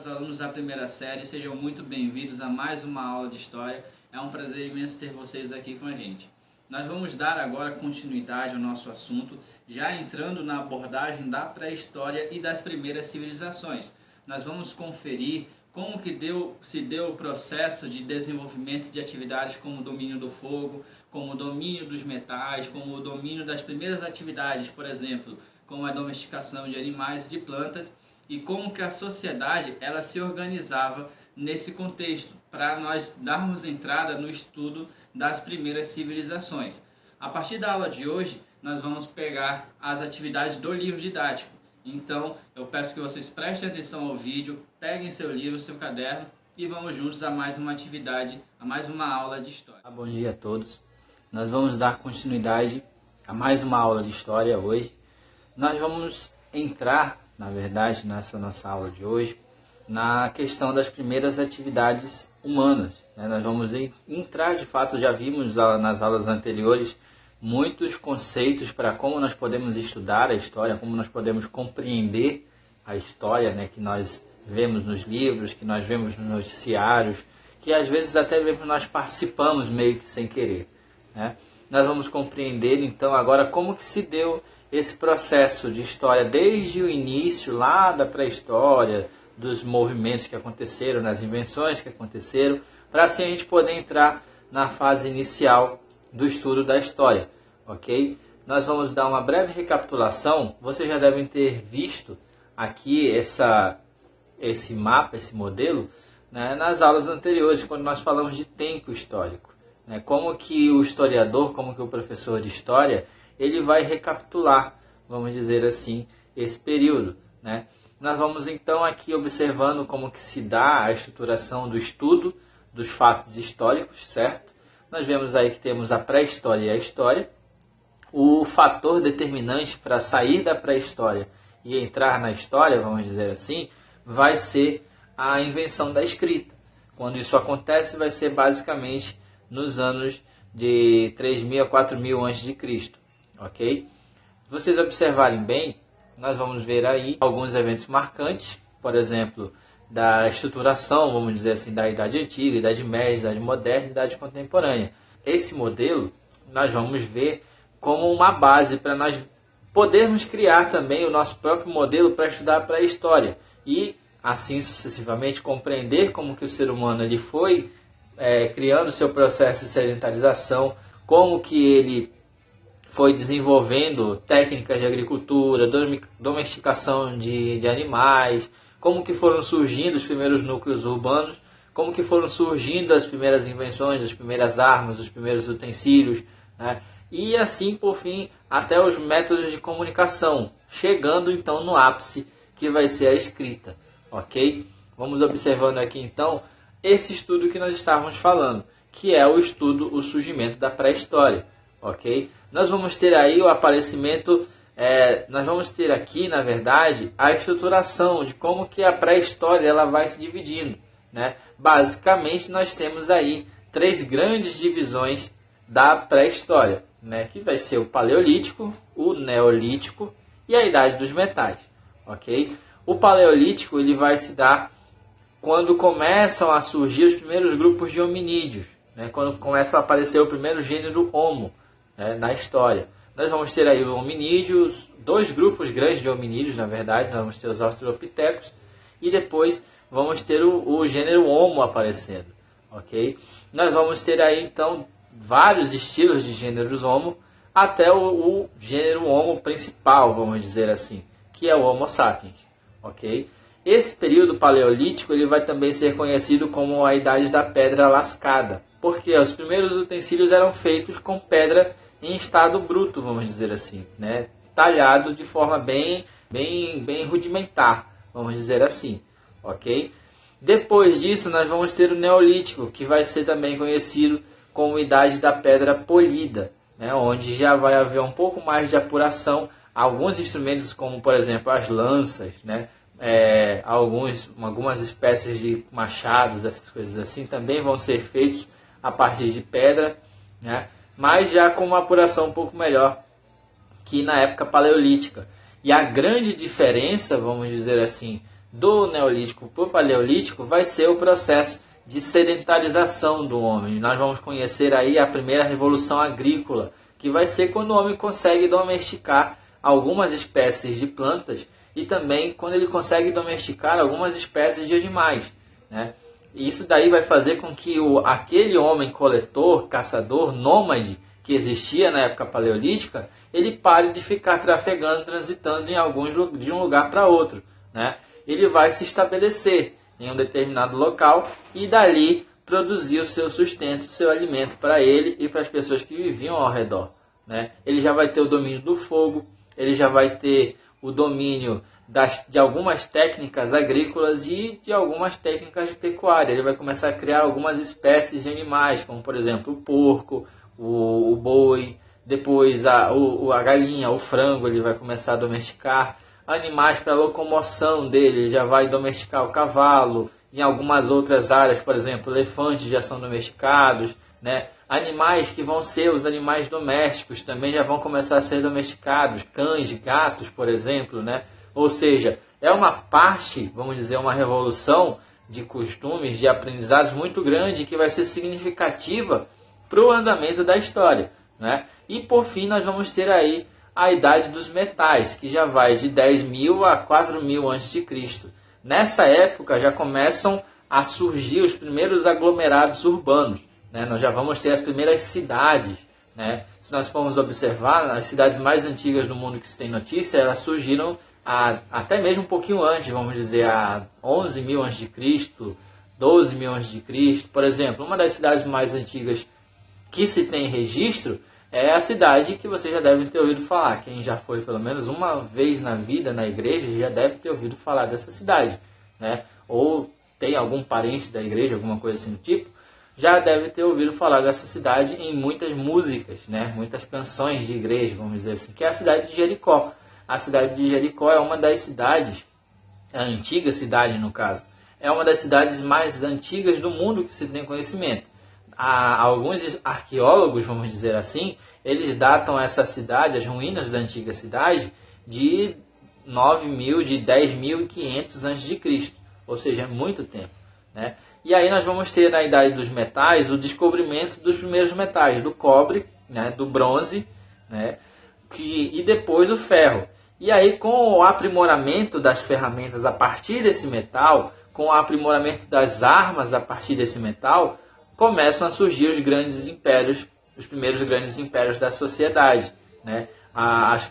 caros alunos da primeira série, sejam muito bem-vindos a mais uma aula de História. É um prazer imenso ter vocês aqui com a gente. Nós vamos dar agora continuidade ao nosso assunto, já entrando na abordagem da pré-história e das primeiras civilizações. Nós vamos conferir como que se deu o processo de desenvolvimento de atividades como o domínio do fogo, como o domínio dos metais, como o domínio das primeiras atividades, por exemplo, como a domesticação de animais e de plantas, e como que a sociedade ela se organizava nesse contexto, para nós darmos entrada no estudo das primeiras civilizações. A partir da aula de hoje, nós vamos pegar as atividades do livro didático. Então, eu peço que vocês prestem atenção ao vídeo, peguem seu livro, seu caderno e vamos juntos a mais uma atividade, a mais uma aula de História. Bom dia a todos. Nós vamos dar continuidade a mais uma aula de História hoje. Nós vamos entrar, na verdade, nessa nossa aula de hoje, na questão das primeiras atividades humanas. Nós vamos entrar, de fato, já vimos nas aulas anteriores muitos conceitos para como nós podemos estudar a história, como nós podemos compreender a história, que nós vemos nos livros, que nós vemos nos noticiários, que às vezes até mesmo nós participamos meio que sem querer. Nós vamos compreender então agora como que se deu esse processo de história desde o início lá da pré-história, dos movimentos que aconteceram, nas invenções que aconteceram, para assim a gente poder entrar na fase inicial do estudo da história, ok? Nós vamos dar uma breve recapitulação. Vocês já devem ter visto aqui esse mapa, esse modelo, nas aulas anteriores, quando nós falamos de tempo histórico. Como que o historiador, como que o professor de história, ele vai recapitular, vamos dizer assim, esse período. Nós vamos então aqui observando como que se dá a estruturação do estudo dos fatos históricos, certo? Nós vemos aí que temos a pré-história e a história. O fator determinante para sair da pré-história e entrar na história, vamos dizer assim, vai ser a invenção da escrita. Quando isso acontece, vai ser basicamente nos anos de 3.000 a 4.000 a.C., ok? Se vocês observarem bem, nós vamos ver aí alguns eventos marcantes, por exemplo, da estruturação, vamos dizer assim, da Idade Antiga, Idade Média, Idade Moderna e Idade Contemporânea. Esse modelo nós vamos ver como uma base para nós podermos criar também o nosso próprio modelo para estudar a pré-história e, assim sucessivamente, compreender como que o ser humano ele foi criando seu processo de sedentarização, como que ele foi desenvolvendo técnicas de agricultura, domesticação de animais, como que foram surgindo os primeiros núcleos urbanos, como que foram surgindo as primeiras invenções, as primeiras armas, os primeiros utensílios, e assim, por fim, até os métodos de comunicação, chegando então no ápice, que vai ser a escrita, ok? Vamos observando aqui então esse estudo que nós estávamos falando, que é o surgimento da pré-história, ok? Nós vamos ter aí o aparecimento, nós vamos ter aqui, na verdade, a estruturação de como que a pré-história ela vai se dividindo. Basicamente, nós temos aí 3 grandes divisões da pré-história, que vai ser o Paleolítico, o Neolítico e a Idade dos Metais. Ok? O Paleolítico ele vai se dar quando começam a surgir os primeiros grupos de hominídeos, quando começa a aparecer o primeiro gênero Homo, na história. Nós vamos ter aí os hominídeos, 2 grupos grandes de hominídeos, na verdade. Nós vamos ter os australopitecos e depois vamos ter o gênero Homo aparecendo. Ok? Nós vamos ter aí então vários estilos de gêneros Homo até o gênero Homo principal, vamos dizer assim, que é o Homo sapiens. Ok? Esse período paleolítico ele vai também ser conhecido como a Idade da Pedra Lascada, porque os primeiros utensílios eram feitos com pedra em estado bruto, vamos dizer assim, talhado de forma bem rudimentar, vamos dizer assim, ok? Depois disso nós vamos ter o Neolítico, que vai ser também conhecido como Idade da Pedra Polida, onde já vai haver um pouco mais de apuração, alguns instrumentos como, por exemplo, as lanças, algumas espécies de machados, essas coisas assim, também vão ser feitos a partir de pedra, mas já com uma apuração um pouco melhor que na época paleolítica. E a grande diferença, vamos dizer assim, do Neolítico para o Paleolítico vai ser o processo de sedentarização do homem. Nós vamos conhecer aí a primeira revolução agrícola, que vai ser quando o homem consegue domesticar algumas espécies de plantas e também quando ele consegue domesticar algumas espécies de animais, né? E isso daí vai fazer com que aquele homem coletor, caçador, nômade que existia na época paleolítica, ele pare de ficar trafegando, transitando de um lugar para outro, né? Ele vai se estabelecer em um determinado local e dali produzir o seu sustento, o seu alimento para ele e para as pessoas que viviam ao redor, né? Ele já vai ter o domínio do fogo, ele já vai ter o domínio de algumas técnicas agrícolas e de algumas técnicas de pecuária. Ele vai começar a criar algumas espécies de animais, como por exemplo o porco, o boi, depois a galinha, o frango, ele vai começar a domesticar. Animais para locomoção dele, ele já vai domesticar o cavalo. Em algumas outras áreas, por exemplo, elefantes já são domesticados, né? Animais que vão ser os animais domésticos também já vão começar a ser domesticados, cães, gatos, por exemplo, né? Ou seja, é uma parte, vamos dizer, uma revolução de costumes, de aprendizados muito grande que vai ser significativa para o andamento da história, né? E por fim nós vamos ter aí a idade dos metais, que já vai de 10.000 a 4.000 a.C. Nessa época já começam a surgir os primeiros aglomerados urbanos, né? Nós já vamos ter as primeiras cidades, né? Se nós formos observar, as cidades mais antigas do mundo que se tem notícia, elas surgiram até mesmo um pouquinho antes, vamos dizer, a 11.000 a.C., 12.000 a.C. Por exemplo, uma das cidades mais antigas que se tem registro é a cidade que vocês já devem ter ouvido falar. Quem já foi pelo menos uma vez na vida na igreja já deve ter ouvido falar dessa cidade, né? Ou tem algum parente da igreja, alguma coisa assim do tipo, já deve ter ouvido falar dessa cidade em muitas músicas, né? Muitas canções de igreja, vamos dizer assim, que é a cidade de Jericó. A cidade de Jericó é uma das cidades, a antiga cidade no caso, é uma das cidades mais antigas do mundo que se tem conhecimento. Alguns arqueólogos, vamos dizer assim, eles datam essa cidade, as ruínas da antiga cidade, de 9.000, de 10.500 a.C., ou seja, é muito tempo, né? E aí nós vamos ter na idade dos metais o descobrimento dos primeiros metais, do cobre, né, do bronze, né, e depois o ferro. E aí com o aprimoramento das ferramentas a partir desse metal, com o aprimoramento das armas a partir desse metal, começam a surgir os grandes impérios, os primeiros grandes impérios da sociedade, né?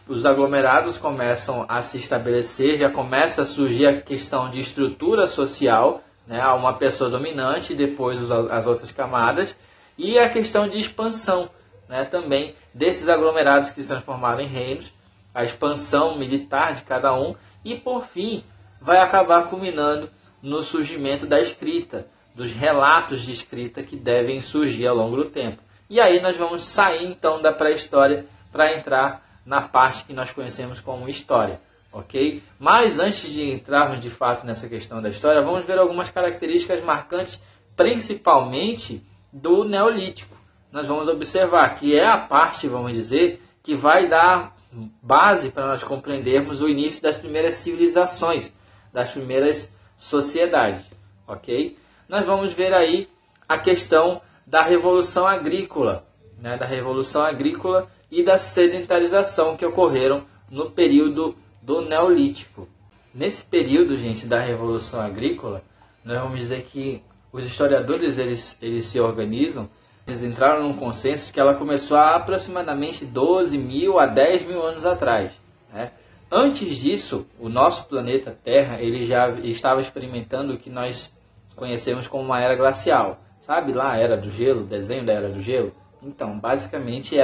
Os aglomerados começam a se estabelecer, já começa a surgir a questão de estrutura social, né? Uma pessoa dominante, depois as outras camadas, e a questão de expansão, né? Também desses aglomerados que se transformaram em reinos, a expansão militar de cada um, e por fim vai acabar culminando no surgimento da escrita, dos relatos de escrita que devem surgir ao longo do tempo. E aí nós vamos sair então da pré-história para entrar na parte que nós conhecemos como história, ok? Mas antes de entrarmos de fato nessa questão da história, vamos ver algumas características marcantes, principalmente do Neolítico. Nós vamos observar que é a parte, vamos dizer, que vai dar base para nós compreendermos o início das primeiras civilizações, das primeiras sociedades, ok? Nós vamos ver aí a questão da Revolução Agrícola, né? Da Revolução Agrícola e da sedentarização que ocorreram no período do Neolítico. Nesse período, gente, da Revolução Agrícola, nós vamos dizer que os historiadores eles se organizam, eles entraram num consenso que ela começou há aproximadamente 12.000 a 10.000 anos atrás, né? Antes disso, o nosso planeta Terra ele já estava experimentando o que nós conhecemos como uma era glacial. Sabe lá a Era do Gelo, o desenho da Era do Gelo? Então, basicamente,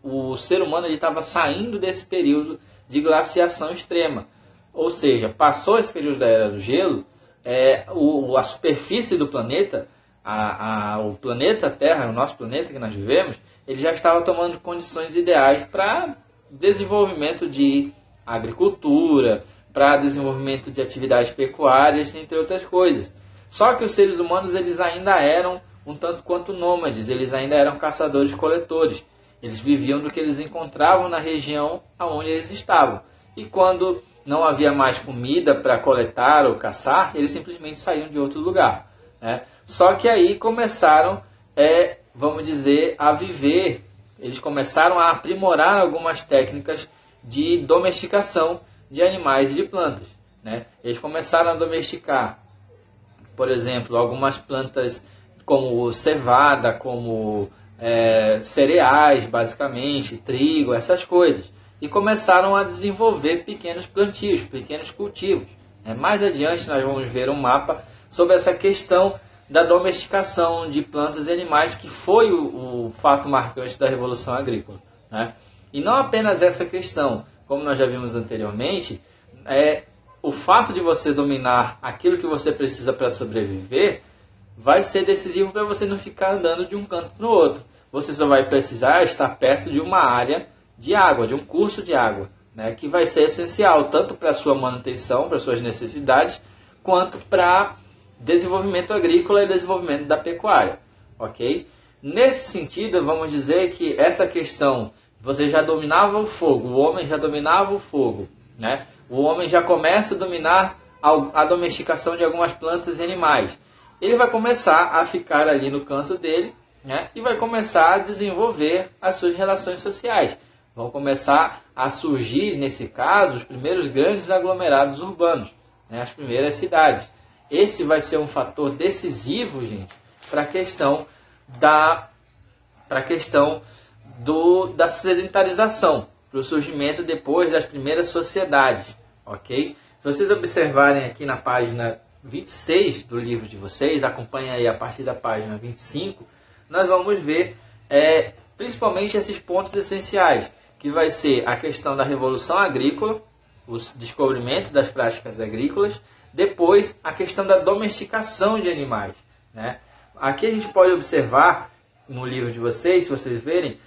o ser humano estava saindo desse período de glaciação extrema. Ou seja, passou esse período da Era do Gelo, a superfície do planeta, o planeta Terra, o nosso planeta que nós vivemos, ele já estava tomando condições ideais para desenvolvimento de agricultura, para desenvolvimento de atividades pecuárias, entre outras coisas. Só que os seres humanos eles ainda eram um tanto quanto nômades, eles ainda eram caçadores-coletores. Eles viviam do que eles encontravam na região onde eles estavam. E quando não havia mais comida para coletar ou caçar, eles simplesmente saíam de outro lugar, né? Só que aí começaram, vamos dizer, a viver, eles começaram a aprimorar algumas técnicas de domesticação de animais e de plantas, né? Eles começaram a domesticar, por exemplo, algumas plantas como cevada, como cereais, basicamente, trigo, essas coisas. E começaram a desenvolver pequenos plantios, pequenos cultivos. Mais adiante nós vamos ver um mapa sobre essa questão da domesticação de plantas e animais, que foi o fato marcante da Revolução Agrícola, né? E não apenas essa questão, como nós já vimos anteriormente, o fato de você dominar aquilo que você precisa para sobreviver vai ser decisivo para você não ficar andando de um canto para o outro. Você só vai precisar estar perto de uma área de água, de um curso de água, né, que vai ser essencial tanto para a sua manutenção, para as suas necessidades, quanto para desenvolvimento agrícola e desenvolvimento da pecuária, ok? Nesse sentido, vamos dizer que essa questão, você já dominava o fogo, o homem já dominava o fogo, né? O homem já começa a dominar a domesticação de algumas plantas e animais. Ele vai começar a ficar ali no canto dele, né, e vai começar a desenvolver as suas relações sociais. Vão começar a surgir, nesse caso, os primeiros grandes aglomerados urbanos, né, as primeiras cidades. Esse vai ser um fator decisivo, gente, para a questão da sedentarização, para o surgimento depois das primeiras sociedades, ok? Se vocês observarem aqui na página 26 do livro de vocês, acompanhem aí a partir da página 25, nós vamos ver principalmente esses pontos essenciais, que vai ser a questão da Revolução Agrícola, o descobrimento das práticas agrícolas, depois a questão da domesticação de animais, né? Aqui a gente pode observar no livro de vocês, se vocês verem,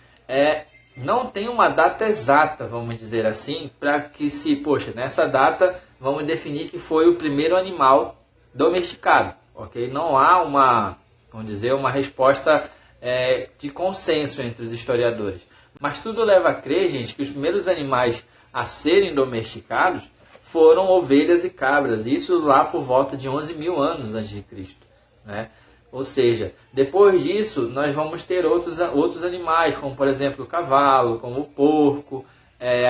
não tem uma data exata, vamos dizer assim, para que nessa data vamos definir que foi o primeiro animal domesticado, ok? Não há uma resposta de consenso entre os historiadores. Mas tudo leva a crer, gente, que os primeiros animais a serem domesticados foram ovelhas e cabras, isso lá por volta de 11 mil anos antes de Cristo, né? Ou seja, depois disso nós vamos ter outros animais, como por exemplo o cavalo, como o porco,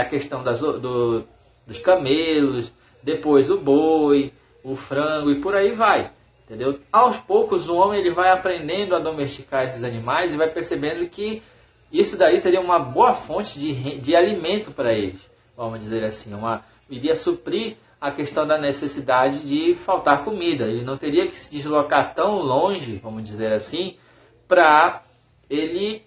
a questão dos camelos, depois o boi, o frango e por aí vai, entendeu? Aos poucos o homem ele vai aprendendo a domesticar esses animais e vai percebendo que isso daí seria uma boa fonte de alimento para eles, vamos dizer assim, iria suprir a questão da necessidade de faltar comida. Ele não teria que se deslocar tão longe, vamos dizer assim, para ele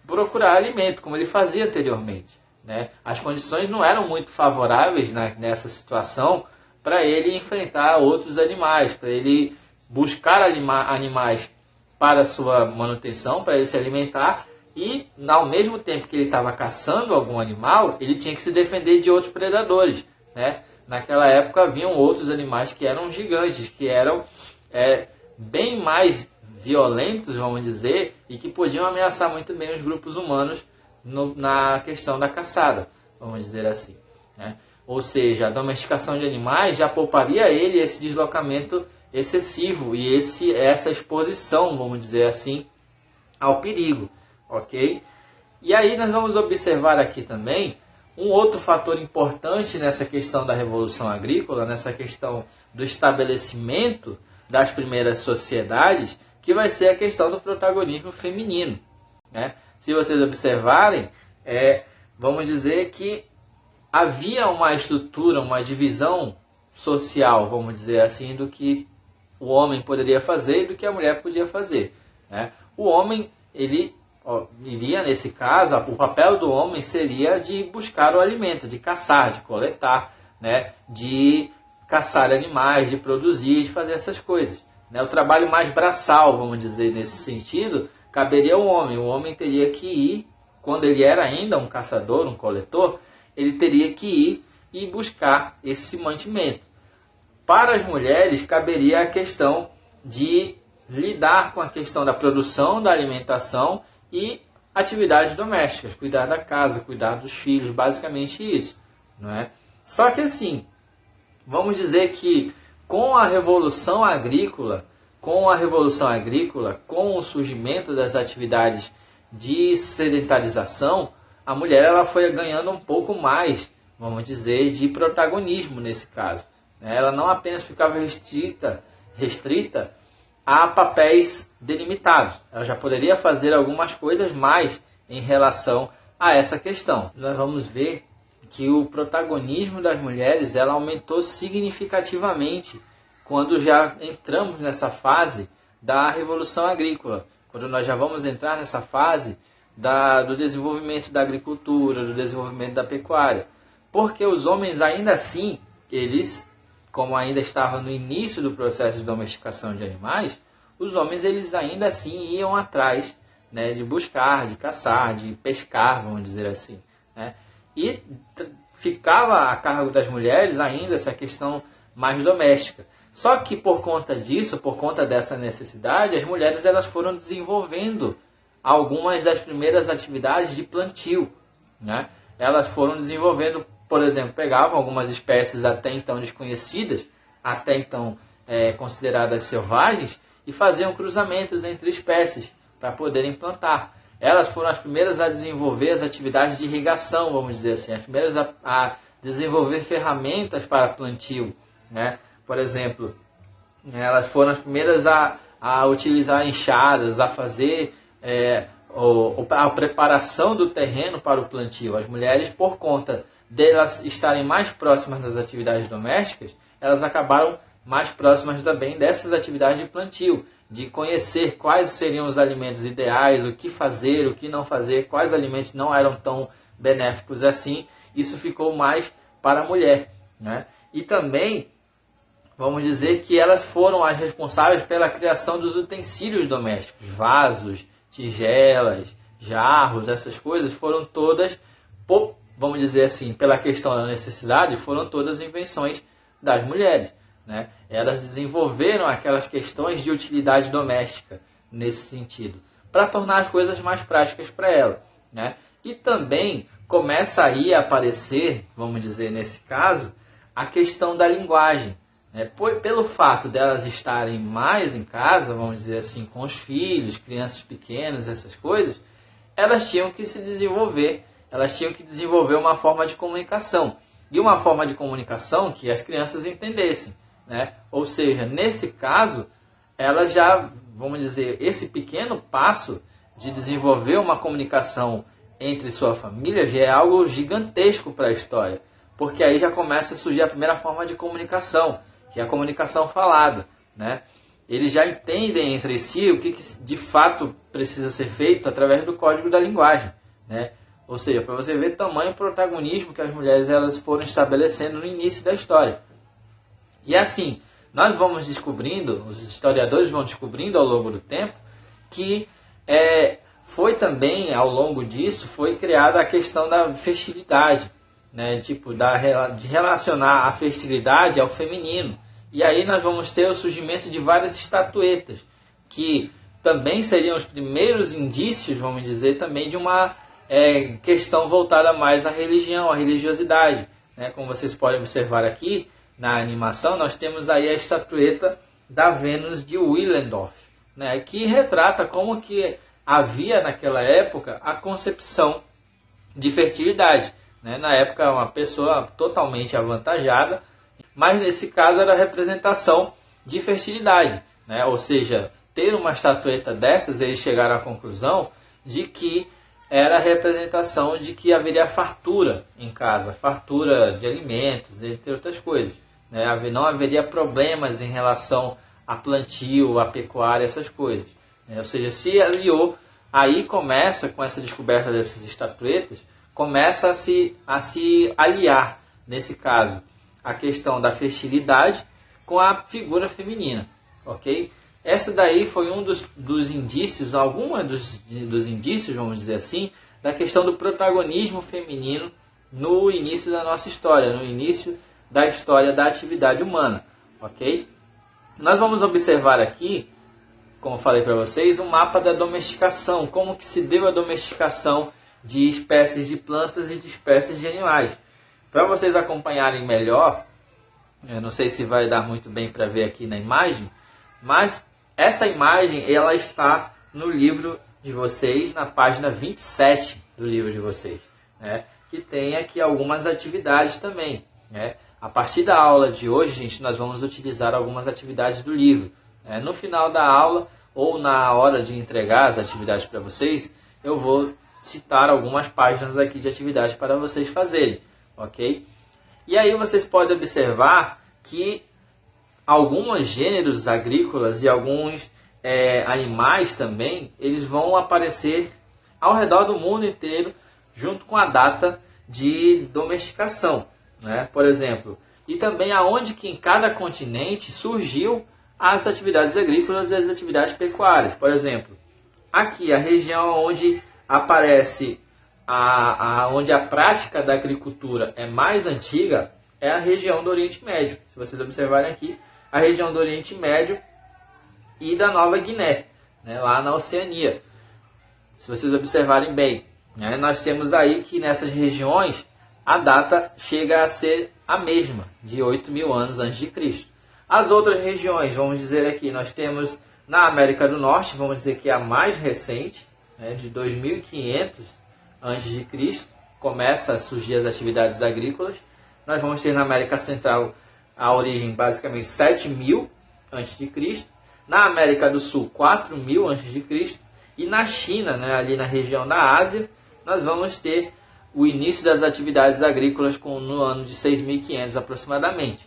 procurar alimento, como ele fazia anteriormente, né? As condições não eram muito favoráveis nessa situação para ele enfrentar outros animais, para ele buscar animais para sua manutenção, para ele se alimentar, e ao mesmo tempo que ele estava caçando algum animal, ele tinha que se defender de outros predadores, né? Naquela época haviam outros animais que eram gigantes, que eram bem mais violentos, vamos dizer, e que podiam ameaçar muito bem os grupos humanos na questão da caçada, vamos dizer assim, né? Ou seja, a domesticação de animais já pouparia a ele esse deslocamento excessivo e essa exposição, vamos dizer assim, ao perigo, ok? E aí nós vamos observar aqui também um outro fator importante nessa questão da Revolução Agrícola, nessa questão do estabelecimento das primeiras sociedades, que vai ser a questão do protagonismo feminino, né? Se vocês observarem, vamos dizer que havia uma estrutura, uma divisão social, vamos dizer assim, do que o homem poderia fazer e do que a mulher podia fazer, né? O homem, ele iria, nesse caso, o papel do homem seria de buscar o alimento, de caçar, de coletar, né? De caçar animais, de produzir, de fazer essas coisas, né? O trabalho mais braçal, vamos dizer, nesse sentido, caberia ao homem. O homem teria que ir, quando ele era ainda um caçador, um coletor, ele teria que ir e buscar esse mantimento. Para as mulheres, caberia a questão de lidar com a questão da produção, da alimentação e atividades domésticas, cuidar da casa, cuidar dos filhos, basicamente isso, não é? Só que assim, vamos dizer que com a Revolução Agrícola, com o surgimento das atividades de sedentarização, a mulher ela foi ganhando um pouco mais, vamos dizer, de protagonismo nesse caso. Ela não apenas ficava restrita a papéis delimitados. Ela já poderia fazer algumas coisas mais em relação a essa questão. Nós vamos ver que o protagonismo das mulheres ela aumentou significativamente quando já entramos nessa fase da Revolução Agrícola, quando nós já vamos entrar nessa fase do desenvolvimento da agricultura, do desenvolvimento da pecuária. Porque os homens ainda assim, eles, como ainda estavam no início do processo de domesticação de animais, os homens eles ainda assim iam atrás, né, de buscar, de caçar, de pescar, vamos dizer assim, né? E ficava a cargo das mulheres ainda essa questão mais doméstica. Só que por conta disso, por conta dessa necessidade, as mulheres elas foram desenvolvendo algumas das primeiras atividades de plantio, né? Elas foram desenvolvendo, por exemplo, pegavam algumas espécies até então desconhecidas, até então consideradas selvagens, e faziam cruzamentos entre espécies para poderem plantar. Elas foram as primeiras a desenvolver as atividades de irrigação, vamos dizer assim, as primeiras a desenvolver ferramentas para plantio, né? Por exemplo, elas foram as primeiras a utilizar enxadas, a fazer a preparação do terreno para o plantio. As mulheres, por conta delas estarem mais próximas das atividades domésticas, elas acabaram mais próximas também dessas atividades de plantio, de conhecer quais seriam os alimentos ideais, o que fazer, o que não fazer, quais alimentos não eram tão benéficos assim. Isso ficou mais para a mulher, né? E também, vamos dizer que elas foram as responsáveis pela criação dos utensílios domésticos, vasos, tigelas, jarros, essas coisas foram todas, vamos dizer assim, pela questão da necessidade, foram todas invenções das mulheres, né? Elas desenvolveram aquelas questões de utilidade doméstica nesse sentido, para tornar as coisas mais práticas para ela, né? E também começa aí a aparecer, vamos dizer nesse caso, a questão da linguagem, né? Pelo fato delas estarem mais em casa, vamos dizer assim, com os filhos, crianças pequenas, essas coisas, elas tinham que se desenvolver, elas tinham que desenvolver uma forma de comunicação, e uma forma de comunicação que as crianças entendessem, né? Ou seja, nesse caso, ela já, vamos dizer, esse pequeno passo de desenvolver uma comunicação entre sua família já é algo gigantesco para a história, porque aí já começa a surgir a primeira forma de comunicação, que é a comunicação falada, né? Eles já entendem entre si o que de fato precisa ser feito através do código da linguagem, né? Ou seja, para você ver o tamanho protagonismo que as mulheres elas foram estabelecendo no início da história. E assim, nós vamos descobrindo, os historiadores vão descobrindo ao longo do tempo, que foi também, ao longo disso, foi criada a questão da fertilidade, né? Tipo, de relacionar a fertilidade ao feminino. E aí nós vamos ter o surgimento de várias estatuetas, que também seriam os primeiros indícios, vamos dizer, também de uma questão voltada mais à religião, à religiosidade, né? Como vocês podem observar aqui, na animação, nós temos aí a estatueta da Vênus de Willendorf, né, que retrata como que havia naquela época a concepção de fertilidade, né? Na época, uma pessoa totalmente avantajada, mas nesse caso era a representação de fertilidade, né? Ou seja, ter uma estatueta dessas, eles chegaram à conclusão de que era a representação de que haveria fartura em casa, fartura de alimentos, entre outras coisas, né? Não haveria problemas em relação a plantio, a pecuária, essas coisas, né? Ou seja, se aliou, aí começa, com essa descoberta dessas estatuetas, começa a se aliar, nesse caso, a questão da fertilidade com a figura feminina, ok? Essa daí foi um dos indícios, dos indícios, vamos dizer assim, da questão do protagonismo feminino no início da nossa história, no início da história da atividade humana, ok? Nós vamos observar aqui, como falei para vocês, um mapa da domesticação, como que se deu a domesticação de espécies de plantas e de espécies de animais. Para vocês acompanharem melhor, eu não sei se vai dar muito bem para ver aqui na imagem, mas essa imagem ela está no livro de vocês, na página 27 do livro de vocês, né? Que tem aqui algumas atividades também, né? A partir da aula de hoje, gente, nós vamos utilizar algumas atividades do livro. No final da aula ou na hora de entregar as atividades para vocês, eu vou citar algumas páginas aqui de atividades para vocês fazerem, ok? E aí vocês podem observar que alguns gêneros agrícolas e alguns animais também, eles vão aparecer ao redor do mundo inteiro junto com a data de domesticação, né? Por exemplo, e também aonde que em cada continente surgiu as atividades agrícolas e as atividades pecuárias. Por exemplo, aqui a região onde aparece onde a prática da agricultura é mais antiga é a região do Oriente Médio. Se vocês observarem aqui, a região do Oriente Médio e da Nova Guiné, né, lá na Oceania. Se vocês observarem bem, né, nós temos aí que nessas regiões a data chega a ser a mesma, de 8.000 anos antes de Cristo. As outras regiões, vamos dizer aqui, nós temos na América do Norte, vamos dizer que é a mais recente, né, de 2.500 antes de Cristo, começa a surgir as atividades agrícolas. Nós vamos ter na América Central a origem basicamente 7.000 antes de Cristo. Na América do Sul, 4.000 a.C. E na China, né, ali na região da Ásia, nós vamos ter o início das atividades agrícolas no ano de 6.500 aproximadamente.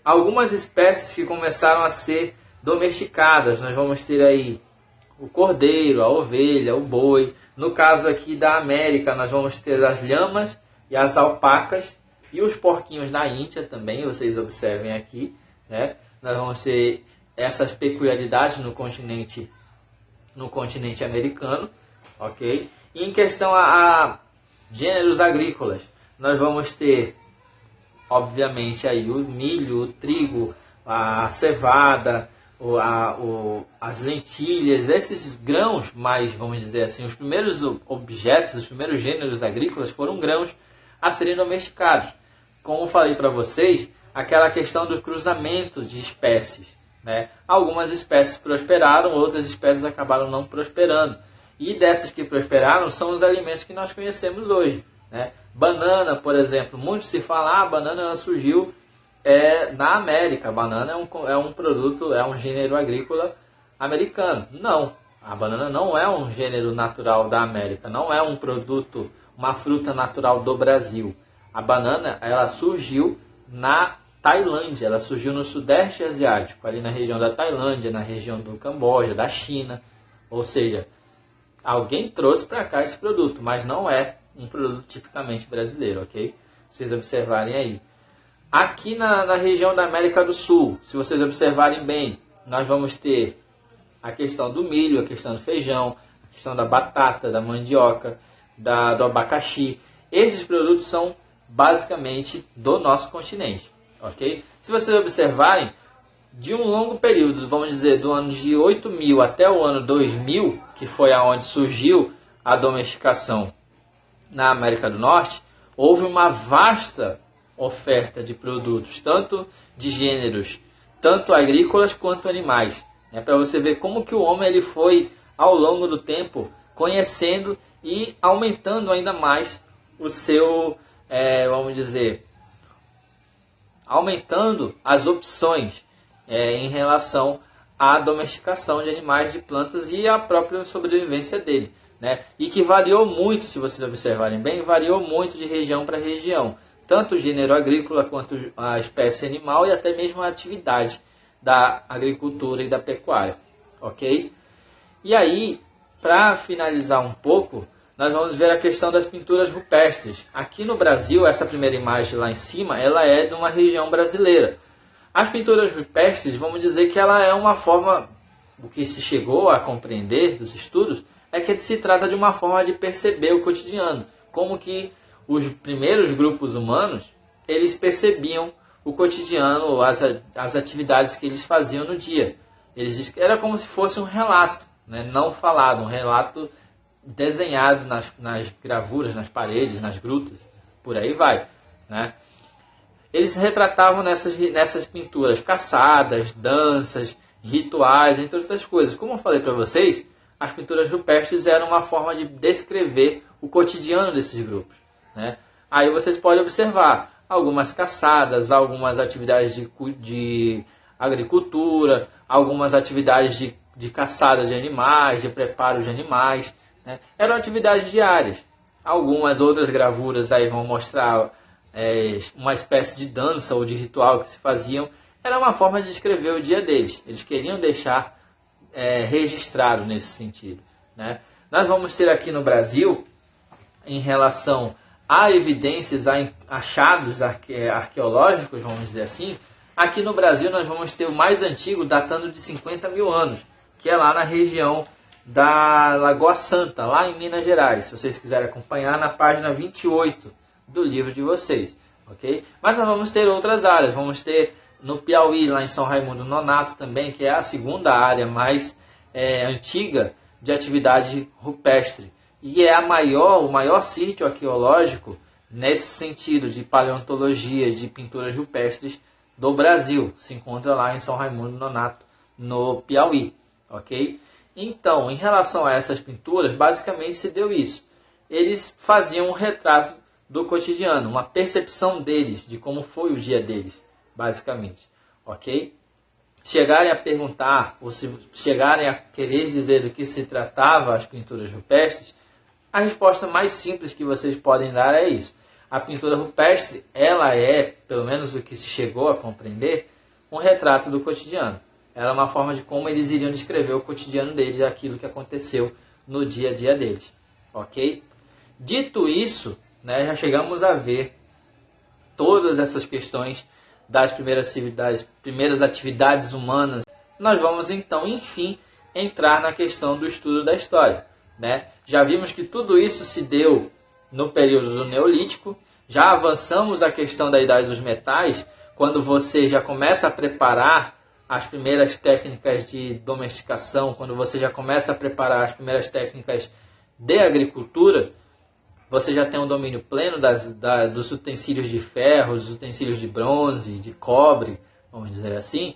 Algumas espécies que começaram a ser domesticadas, nós vamos ter aí o cordeiro, a ovelha, o boi. No caso aqui da América, nós vamos ter as lhamas e as alpacas e os porquinhos na Índia também, vocês observem aqui, né? Nós vamos ter essas peculiaridades no continente americano, ok? E em questão a gêneros agrícolas, nós vamos ter, obviamente, aí o milho, o trigo, a cevada, as lentilhas, esses grãos, mais, vamos dizer assim, os primeiros objetos, os primeiros gêneros agrícolas foram grãos a serem domesticados. Como falei para vocês, aquela questão do cruzamento de espécies, né? Algumas espécies prosperaram, outras espécies acabaram não prosperando. E dessas que prosperaram são os alimentos que nós conhecemos hoje, né? Banana, por exemplo, muito se fala, a banana ela surgiu na América. A banana é um produto, é um gênero agrícola americano. Não, a banana não é um gênero natural da América, não é um produto, uma fruta natural do Brasil. A banana ela surgiu na Tailândia, ela surgiu no Sudeste Asiático, ali na região da Tailândia, na região do Camboja, da China. Ou seja, alguém trouxe para cá esse produto, mas não é um produto tipicamente brasileiro, ok? Vocês observarem aí. Aqui na região da América do Sul, se vocês observarem bem, nós vamos ter a questão do milho, a questão do feijão, a questão da batata, da mandioca, do abacaxi. Esses produtos são basicamente do nosso continente, ok? Se vocês observarem, de um longo período, vamos dizer, do ano de 8.000 até o ano 2000, que foi aonde surgiu a domesticação na América do Norte, houve uma vasta oferta de produtos, tanto de gêneros, tanto agrícolas quanto animais. Para você ver como que o homem ele foi, ao longo do tempo, conhecendo e aumentando ainda mais o seu, vamos dizer, aumentando as opções em relação à domesticação de animais, de plantas e a própria sobrevivência dele, né? E que variou muito, se vocês observarem bem, variou muito de região para região. Tanto o gênero agrícola quanto a espécie animal e até mesmo a atividade da agricultura e da pecuária, ok? E aí, para finalizar um pouco, nós vamos ver a questão das pinturas rupestres. Aqui no Brasil, essa primeira imagem lá em cima, ela é de uma região brasileira. As pinturas rupestres, vamos dizer que ela é uma forma, o que se chegou a compreender dos estudos, é que se trata de uma forma de perceber o cotidiano, como que os primeiros grupos humanos, eles percebiam o cotidiano, as atividades que eles faziam no dia. Era como se fosse um relato, né? Não falado, um relato desenhado nas gravuras, nas paredes, nas grutas, por aí vai. né? Eles retratavam nessas pinturas caçadas, danças, rituais, entre outras coisas. Como eu falei para vocês, as pinturas rupestres eram uma forma de descrever o cotidiano desses grupos, né? Aí vocês podem observar algumas caçadas, algumas atividades de agricultura, algumas atividades de caçada de animais, de preparo de animais, né? Eram atividades diárias. Algumas outras gravuras aí vão mostrar uma espécie de dança ou de ritual que se faziam. Era uma forma de descrever o dia deles. Eles queriam deixar registrado nesse sentido, né? Nós vamos ter aqui no Brasil, em relação a evidências, a achados arqueológicos, vamos dizer assim, aqui no Brasil nós vamos ter o mais antigo datando de 50 mil anos, que é lá na região da Lagoa Santa, lá em Minas Gerais. Se vocês quiserem acompanhar, na página 28 do livro de vocês, ok? Mas nós vamos ter outras áreas, vamos ter no Piauí, lá em São Raimundo Nonato também, que é a segunda área mais antiga de atividade rupestre. E é o maior sítio arqueológico nesse sentido de paleontologia, de pinturas rupestres do Brasil. Se encontra lá em São Raimundo Nonato, no Piauí, ok? Então, em relação a essas pinturas, basicamente se deu isso. Eles faziam um retrato do cotidiano, uma percepção deles, de como foi o dia deles, basicamente, ok? Chegarem a perguntar, ou se chegarem a querer dizer do que se tratava as pinturas rupestres, a resposta mais simples que vocês podem dar é isso. A pintura rupestre, ela é, pelo menos o que se chegou a compreender, um retrato do cotidiano. Ela é uma forma de como eles iriam descrever o cotidiano deles, aquilo que aconteceu no dia a dia deles, ok? Dito isso, né, já chegamos a ver todas essas questões das primeiras atividades humanas. Nós vamos então, enfim, entrar na questão do estudo da história, né? Já vimos que tudo isso se deu no período do Neolítico. Já avançamos a questão da Idade dos Metais, quando você já começa a preparar as primeiras técnicas de domesticação, quando você já começa a preparar as primeiras técnicas de agricultura. Você já tem um domínio pleno dos utensílios de ferro, dos utensílios de bronze, de cobre, vamos dizer assim.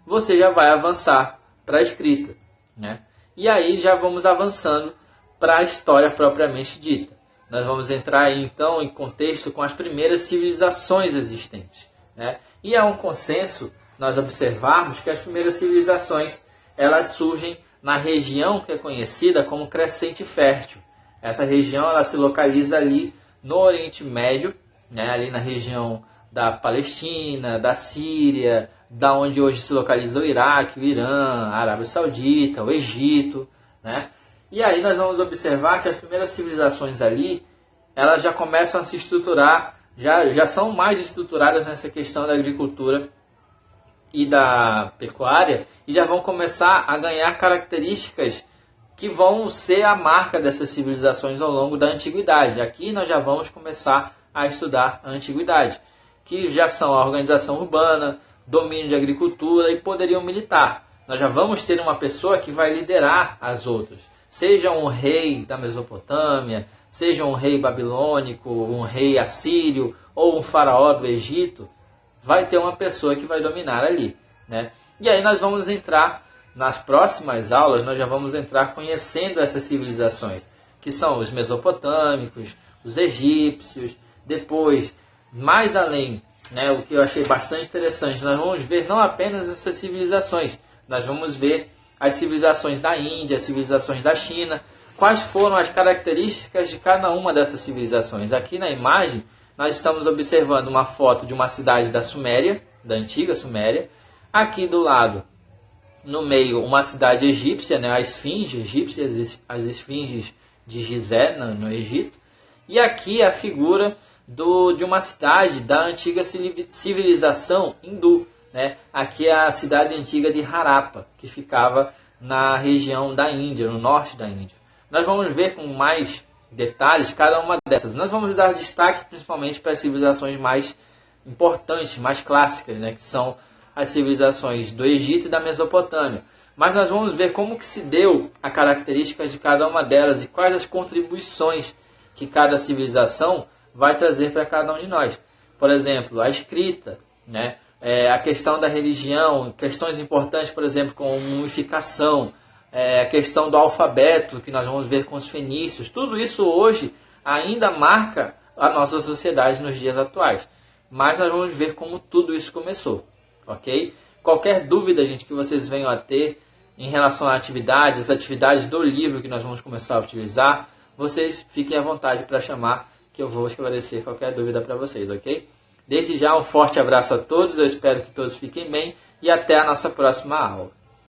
Você já vai avançar para a escrita, né? E aí já vamos avançando para a história propriamente dita. Nós vamos entrar aí, então, em contexto com as primeiras civilizações existentes, né? E é um consenso nós observarmos que as primeiras civilizações elas surgem na região que é conhecida como Crescente Fértil. Essa região ela se localiza ali no Oriente Médio, né? Ali na região da Palestina, da Síria, da onde hoje se localiza o Iraque, o Irã, a Arábia Saudita, o Egito, né? E aí nós vamos observar que as primeiras civilizações ali, elas já começam a se estruturar, já são mais estruturadas nessa questão da agricultura e da pecuária, e já vão começar a ganhar características que vão ser a marca dessas civilizações ao longo da Antiguidade. Aqui nós já vamos começar a estudar a Antiguidade, que já são a organização urbana, domínio de agricultura e poderio militar. Nós já vamos ter uma pessoa que vai liderar as outras. Seja um rei da Mesopotâmia, seja um rei babilônico, um rei assírio ou um faraó do Egito, vai ter uma pessoa que vai dominar ali, né? E aí nós vamos entrar, nas próximas aulas, nós já vamos entrar conhecendo essas civilizações, que são os mesopotâmicos, os egípcios, depois, mais além, né, o que eu achei bastante interessante, nós vamos ver não apenas essas civilizações, nós vamos ver as civilizações da Índia, as civilizações da China, quais foram as características de cada uma dessas civilizações. Aqui na imagem, nós estamos observando uma foto de uma cidade da Suméria, da antiga Suméria. Aqui do lado, no meio, uma cidade egípcia, né, a Esfinge egípcia, as esfinges de Gizé, no Egito. E aqui a figura de uma cidade da antiga civilização hindu, né? Aqui é a cidade antiga de Harappa, que ficava na região da Índia, no norte da Índia. Nós vamos ver com mais detalhes cada uma dessas. Nós vamos dar destaque principalmente para as civilizações mais importantes, mais clássicas, né? Que são as civilizações do Egito e da Mesopotâmia. Mas nós vamos ver como que se deu a características de cada uma delas e quais as contribuições que cada civilização vai trazer para cada um de nós. por exemplo, a escrita, né? A questão da religião, questões importantes, por exemplo, como mumificação, a questão do alfabeto, que nós vamos ver com os fenícios, tudo isso hoje ainda marca a nossa sociedade nos dias atuais. Mas nós vamos ver como tudo isso começou, ok? Qualquer dúvida, gente, que vocês venham a ter em relação à atividade, as atividades do livro que nós vamos começar a utilizar, vocês fiquem à vontade para chamar, que eu vou esclarecer qualquer dúvida para vocês, ok? Desde já, um forte abraço a todos, eu espero que todos fiquem bem e até a nossa próxima aula.